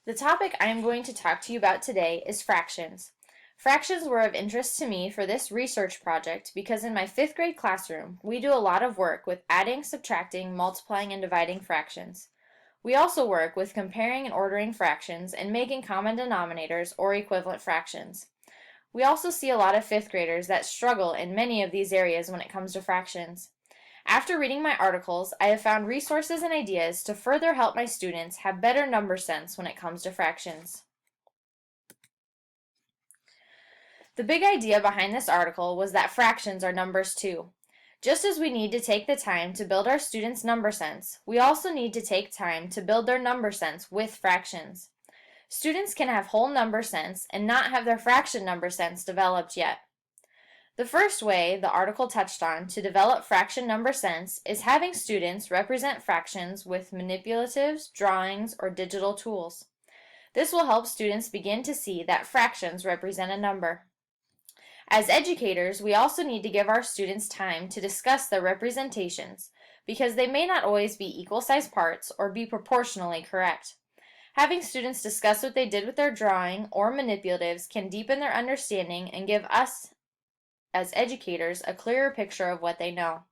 The topic I am going to talk to you about today is fractions. Fractions were of interest to me for this research project because in my 5th grade classroom, we do a lot of work with adding, subtracting, multiplying, and dividing fractions. We also work with comparing and ordering fractions and making common denominators or equivalent fractions. We also see a lot of 5th graders that struggle in many of these areas when it comes to fractions. After reading my articles, I have found resources and ideas to further help my students have better number sense when it comes to fractions. The big idea behind this article was that fractions are numbers too. Just as we need to take the time to build our students' number sense, we also need to take time to build their number sense with fractions. Students can have whole number sense and not have their fraction number sense developed yet. The first way the article touched on to develop fraction number sense is having students represent fractions with manipulatives, drawings, or digital tools. This will help students begin to see that fractions represent a number. As educators, we also need to give our students time to discuss their representations because they may not always be equal-sized parts or be proportionally correct. Having students discuss what they did with their drawing or manipulatives can deepen their understanding and give us as educators a clearer picture of what they know.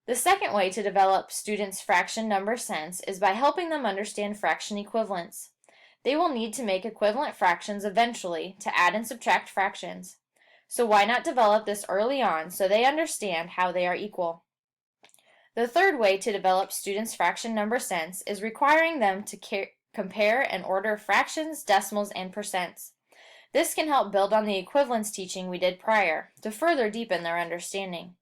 The second way to develop students' fraction number sense is by helping them understand fraction equivalence. They will need to make equivalent fractions eventually to add and subtract fractions. So why not develop this early on so they understand how they are equal? The third way to develop students' fraction number sense is requiring them to compare and order fractions, decimals, and percents. This can help build on the equivalence teaching we did prior to further deepen their understanding.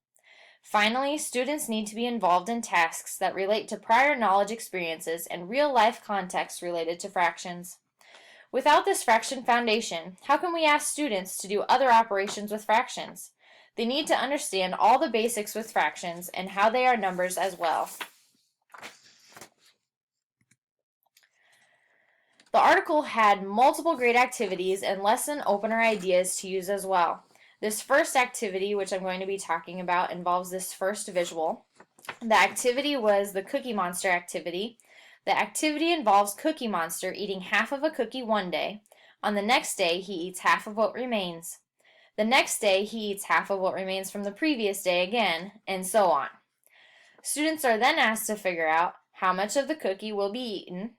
Finally, students need to be involved in tasks that relate to prior knowledge experiences and real-life contexts related to fractions. Without this fraction foundation, how can we ask students to do other operations with fractions? They need to understand all the basics with fractions and how they are numbers as well. The article had multiple great activities and lesson opener ideas to use as well. This first activity, which I'm going to be talking about, involves this first visual. The activity was the Cookie Monster activity. The activity involves Cookie Monster eating half of a cookie one day. On the next day, he eats half of what remains. The next day, he eats half of what remains from the previous day again, and so on. Students are then asked to figure out how much of the cookie will be eaten,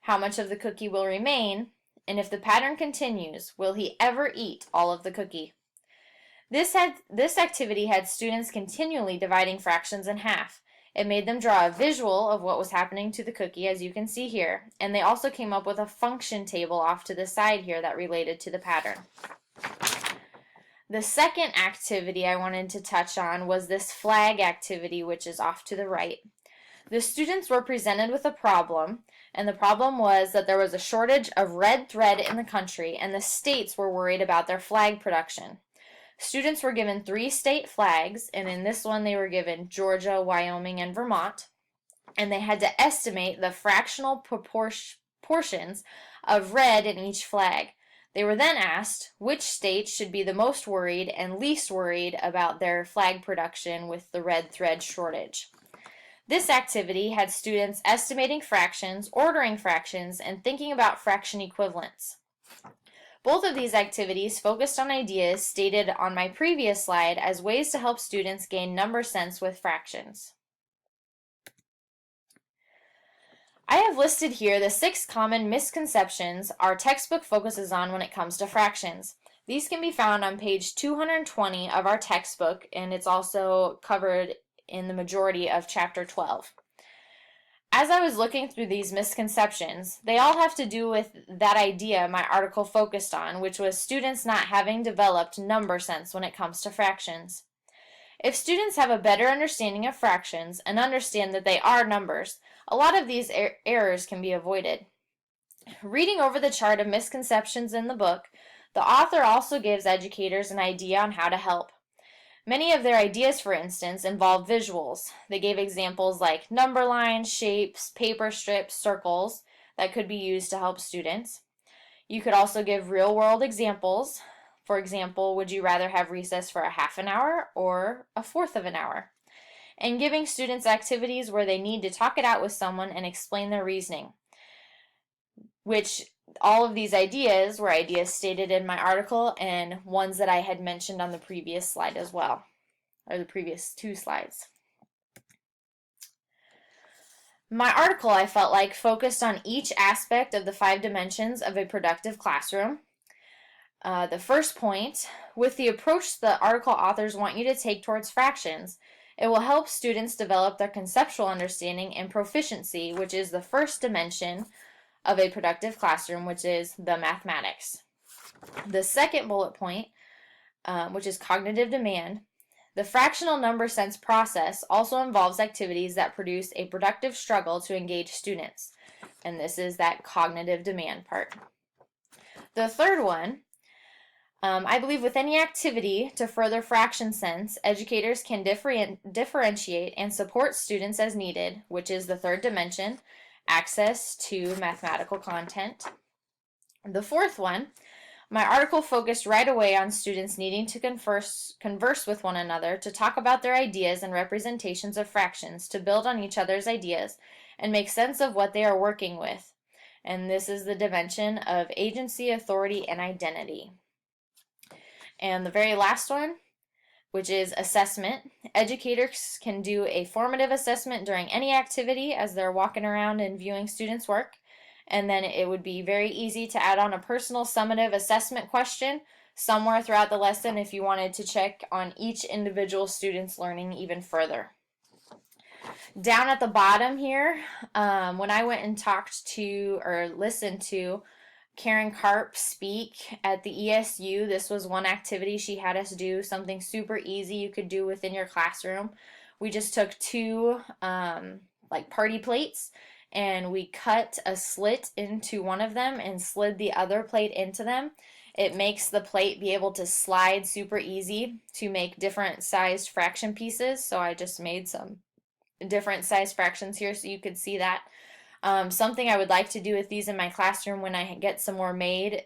how much of the cookie will remain, and if the pattern continues, will he ever eat all of the cookie? This activity had students continually dividing fractions in half. It made them draw a visual of what was happening to the cookie, as you can see here, and they also came up with a function table off to the side here that related to the pattern. The second activity I wanted to touch on was this flag activity, which is off to the right. The students were presented with a problem, and the problem was that there was a shortage of red thread in the country, and the states were worried about their flag production. Students were given 3 state flags, and in this one they were given Georgia, Wyoming, and Vermont, and they had to estimate the fractional portions of red in each flag. They were then asked which state should be the most worried and least worried about their flag production with the red thread shortage. This activity had students estimating fractions, ordering fractions, and thinking about fraction equivalence. Both of these activities focused on ideas stated on my previous slide as ways to help students gain number sense with fractions. I have listed here the 6 common misconceptions our textbook focuses on when it comes to fractions. These can be found on page 220 of our textbook, and it's also covered in the majority of chapter 12. As I was looking through these misconceptions, they all have to do with that idea my article focused on, which was students not having developed number sense when it comes to fractions. If students have a better understanding of fractions and understand that they are numbers, a lot of these errors can be avoided. Reading over the chart of misconceptions in the book, the author also gives educators an idea on how to help. Many of their ideas, for instance, involve visuals. They gave examples like number lines, shapes, paper strips, circles that could be used to help students. You could also give real-world examples. For example, would you rather have recess for a half an hour or a fourth of an hour? And giving students activities where they need to talk it out with someone and explain their reasoning. which all of these ideas were ideas stated in my article and ones that I had mentioned on the previous slide as well, or the previous 2 slides. My article, I felt like, focused on each aspect of the 5 dimensions of a productive classroom. The first point, with the approach the article authors want you to take towards fractions, it will help students develop their conceptual understanding and proficiency, which is the first dimension of a productive classroom, which is the mathematics. The second bullet point, which is cognitive demand, the fractional number sense process also involves activities that produce a productive struggle to engage students, and this is that cognitive demand part. The third one, I believe with any activity to further fraction sense, educators can differentiate and support students as needed, which is the third dimension, access to mathematical content. The fourth one, my article focused right away on students needing to converse with one another to talk about their ideas and representations of fractions, to build on each other's ideas and make sense of what they are working with. And this is the dimension of agency, authority, and identity. And the very last one, which is assessment. Educators can do a formative assessment during any activity as they're walking around and viewing students' work. And then it would be very easy to add on a personal summative assessment question somewhere throughout the lesson if you wanted to check on each individual student's learning even further. Down at the bottom here, when I went and talked to or listened to Karen Karp speak at the ESU, this was one activity she had us do, something super easy you could do within your classroom. We just took 2 like party plates, and we cut a slit into one of them and slid the other plate into them. It makes the plate be able to slide super easy to make different sized fraction pieces. So I just made some different sized fractions here so you could see that. Something I would like to do with these in my classroom when I get some more made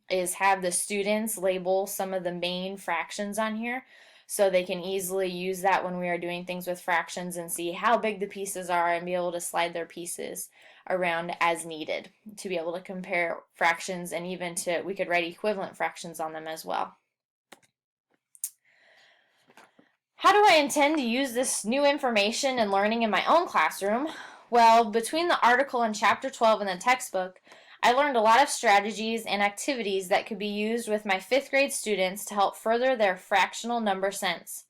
is have the students label some of the main fractions on here so they can easily use that when we are doing things with fractions and see how big the pieces are and be able to slide their pieces around as needed to be able to compare fractions, and even we could write equivalent fractions on them as well. How do I intend to use this new information and learning in my own classroom? Well, between the article and Chapter 12 in the textbook, I learned a lot of strategies and activities that could be used with my 5th grade students to help further their fractional number sense.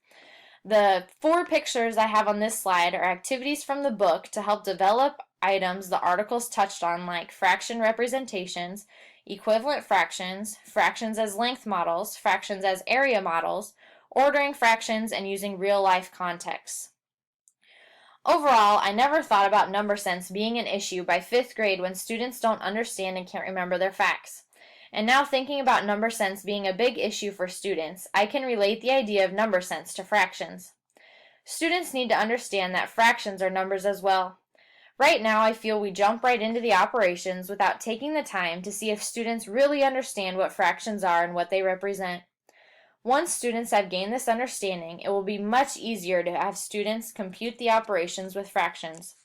The 4 pictures I have on this slide are activities from the book to help develop items the articles touched on, like fraction representations, equivalent fractions, fractions as length models, fractions as area models, ordering fractions, and using real-life contexts. Overall, I never thought about number sense being an issue by 5th grade when students don't understand and can't remember their facts. And now thinking about number sense being a big issue for students, I can relate the idea of number sense to fractions. Students need to understand that fractions are numbers as well. Right now, I feel we jump right into the operations without taking the time to see if students really understand what fractions are and what they represent. Once students have gained this understanding, it will be much easier to have students compute the operations with fractions.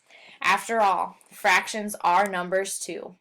After all, fractions are numbers too.